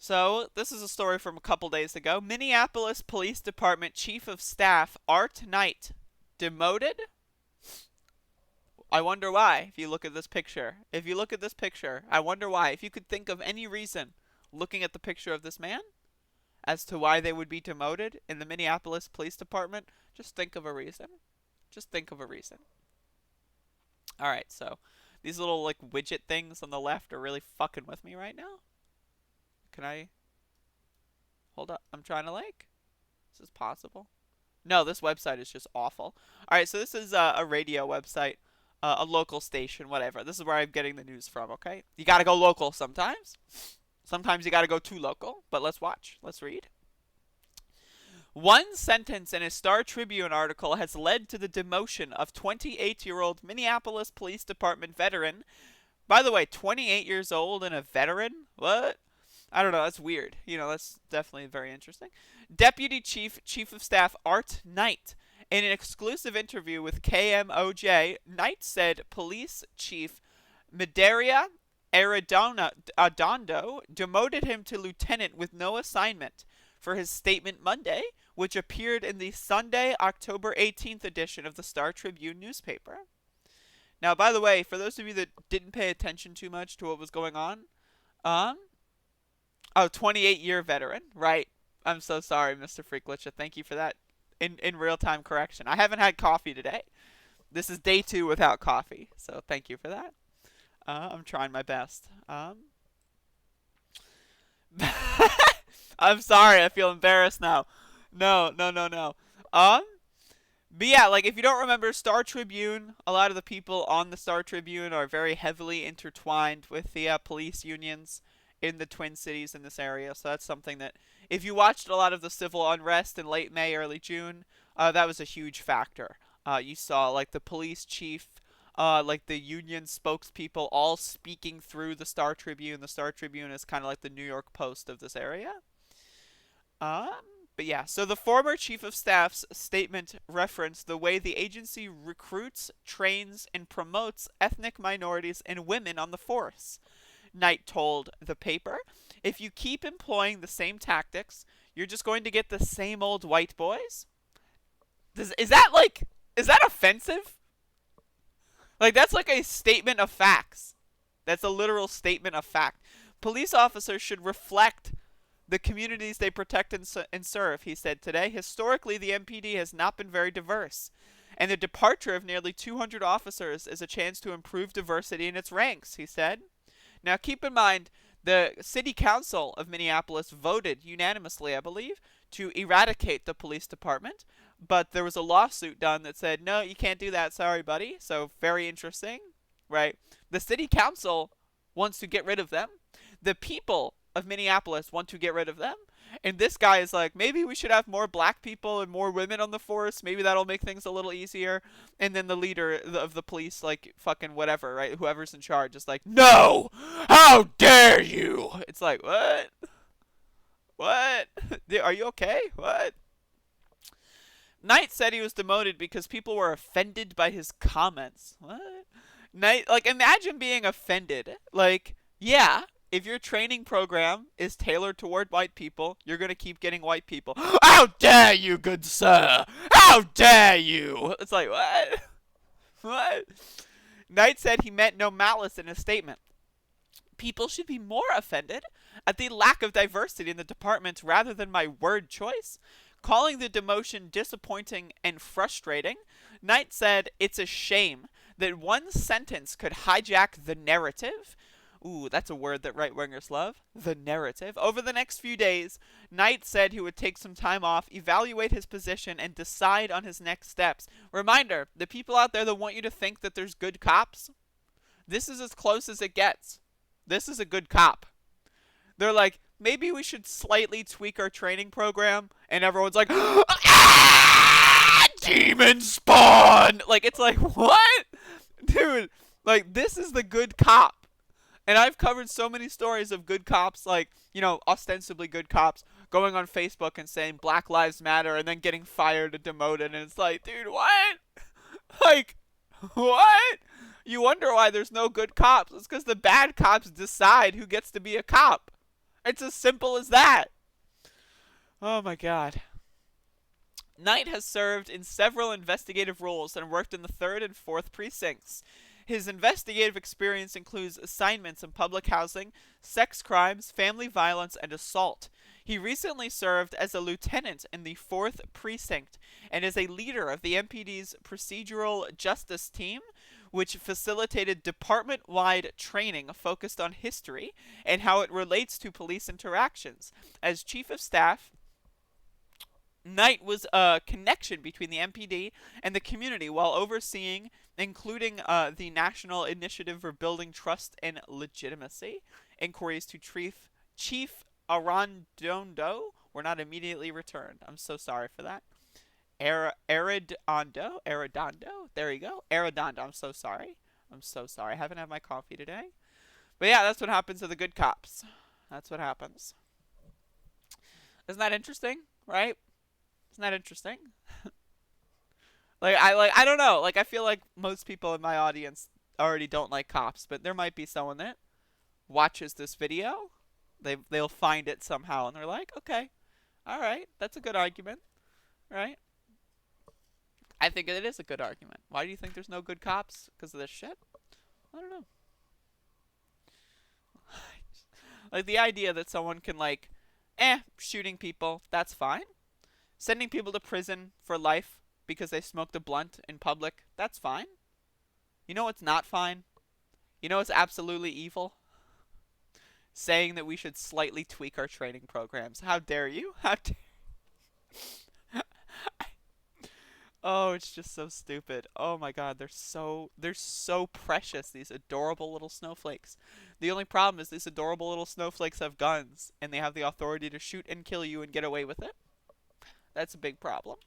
So, this is a story from a couple days ago. Minneapolis Police Department Chief of Staff Art Knight demoted? I wonder why, if you look at this picture. If you look at this picture, I wonder why. If you could think of any reason, looking at the picture of this man, as to why they would be demoted in the Minneapolis Police Department, just think of a reason. Just think of a reason. Alright, so these little like widget things on the left are really fucking with me right now. Can I hold up? I'm trying to like. Is this possible? No, this website is just awful. Alright, so this is a radio website, a local station, whatever. This is where I'm getting the news from, okay? You gotta go local sometimes. Sometimes you gotta go too local, but let's watch. Let's read. One sentence in a Star Tribune article has led to the demotion of 28-year-old Minneapolis Police Department veteran. By the way, 28 years old and a veteran? What? I don't know, that's weird. That's definitely very interesting. Deputy Chief of Staff Art Knight. In an exclusive interview with KMOJ, Knight said Police Chief Andrea Arredondo demoted him to lieutenant with no assignment for his statement Monday, which appeared in the Sunday, October 18th edition of the Star Tribune newspaper. Now, by the way, for those of you that didn't pay attention too much to what was going on, 28-year veteran, right? I'm so sorry, Mr. Freaklicha. Thank you for that in real-time correction. I haven't had coffee today. This is day 2 without coffee, so thank you for that. I'm trying my best. I'm sorry, I feel embarrassed now. No. But yeah, like if you don't remember Star Tribune, a lot of the people on the Star Tribune are very heavily intertwined with the police unions in the Twin Cities in this area. So that's something that if you watched a lot of the civil unrest in late May, early June, that was a huge factor. You saw like the police chief, like the union spokespeople all speaking through the Star Tribune. The Star Tribune is kind of like the New York Post of this area. But yeah, so the former chief of staff's statement referenced the way the agency recruits, trains, and promotes ethnic minorities and women on the force. Knight told the paper, if you keep employing the same tactics, you're just going to get the same old white boys? Is that offensive? Like, that's like a statement of facts. That's a literal statement of fact. Police officers should reflect the communities they protect and serve, he said today. Historically, the MPD has not been very diverse, and the departure of nearly 200 officers is a chance to improve diversity in its ranks, he said. Now, keep in mind, the City Council of Minneapolis voted unanimously, I believe, to eradicate the police department, but there was a lawsuit done that said, no, you can't do that, sorry, buddy. So, very interesting, right? The City Council wants to get rid of them. The people of Minneapolis want to get rid of them. And this guy is like, maybe we should have more black people and more women on the force. Maybe that'll make things a little easier. And then the leader of the police, like, fucking whatever, right? Whoever's in charge is like, no! How dare you! It's like, what? What? Are you okay? What? Knight said he was demoted because people were offended by his comments. What? Knight, like, imagine being offended. Like, yeah, if your training program is tailored toward white people, you're going to keep getting white people. How dare you, good sir? How dare you? It's like, what? What? Knight said he meant no malice in his statement. People should be more offended at the lack of diversity in the department rather than my word choice. Calling the demotion disappointing and frustrating, Knight said it's a shame that one sentence could hijack the narrative. Ooh, that's a word that right-wingers love. The narrative. Over the next few days, Knight said he would take some time off, evaluate his position, and decide on his next steps. Reminder, the people out there that want you to think that there's good cops, this is as close as it gets. This is a good cop. They're like, maybe we should slightly tweak our training program, and everyone's like, ah, demon spawn! Like, it's like, what? Dude, like, this is the good cop. And I've covered so many stories of good cops, like, ostensibly good cops, going on Facebook and saying Black Lives Matter and then getting fired and demoted. And it's like, dude, what? Like, what? You wonder why there's no good cops. It's because the bad cops decide who gets to be a cop. It's as simple as that. Oh my god. Knight has served in several investigative roles and worked in the 3rd and 4th precincts. His investigative experience includes assignments in public housing, sex crimes, family violence, and assault. He recently served as a lieutenant in the 4th precinct and is a leader of the MPD's procedural justice team, which facilitated department-wide training focused on history and how it relates to police interactions. As chief of staff, Knight was a connection between the MPD and the community while overseeing, including the National Initiative for Building Trust and Legitimacy, inquiries to Chief Arredondo were not immediately returned. I'm so sorry for that. Arredondo, there you go. Arredondo, I'm so sorry. I'm so sorry. I haven't had my coffee today. But yeah, that's what happens to the good cops. That's what happens. Isn't that interesting, right? Isn't that interesting? I don't know. Like I feel like most people in my audience already don't like cops, but there might be someone that watches this video. They'll find it somehow and they're like, "Okay. All right. That's a good argument." Right? I think it is a good argument. Why do you think there's no good cops? Because of this shit? I don't know. Like the idea that someone can shooting people, that's fine. Sending people to prison for life because they smoked a blunt in public, that's fine. You know what's not fine? You know what's absolutely evil? Saying that we should slightly tweak our training programs. How dare you? How dare Oh, it's just so stupid. Oh my god, they're so precious, these adorable little snowflakes. The only problem is these adorable little snowflakes have guns and they have the authority to shoot and kill you and get away with it. That's a big problem.